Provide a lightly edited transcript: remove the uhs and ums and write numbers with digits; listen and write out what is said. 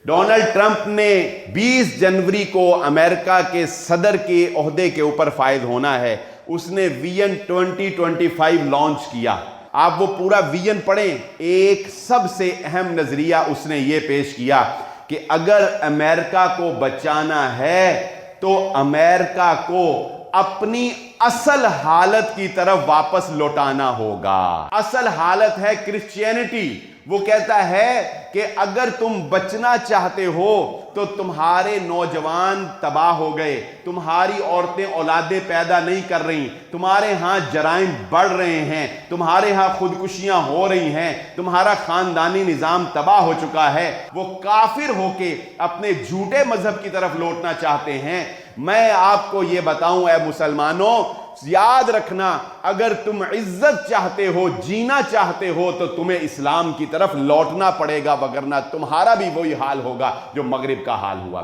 Donald Trump ने 20 जनवरी को America के सदर के ओहदे के ऊपर फायद होना है। उसने विजन 2025 लॉन्च किया। आप वो पूरा विजन पढ़ें। एक सबसे अहम नजरिया उसने ये पेश किया कि अगर अमेरिका को बचाना है तो अमेरिका को अपनी असल हालत की तरफ वापस लौटाना होगा। असल हालत है क्रिश्चियनिटी। वो कहता है कि अगर तुम बचना चाहते हो तो तुम्हारे नौजवान तबाह हो गए, तुम्हारी औरतें औलादे पैदा नहीं कर रही, तुम्हारे यहां जराइम बढ़ रहे हैं, तुम्हारे यहां खुदकुशियां हो रही हैं, तुम्हारा खानदानी निजाम तबाह हो चुका है। वो काफिर होके अपने झूठे मजहब की तरफ लौटना चाहते हैं। मैं आपको ये बताऊं ऐ मुसलमानों, याद रखना, अगर तुम इज्जत चाहते हो, जीना चाहते हो, तो तुम्हें इस्लाम की तरफ लौटना पड़ेगा, वगरना तुम्हारा भी वही हाल होगा जो मगरिब का हाल हुआ।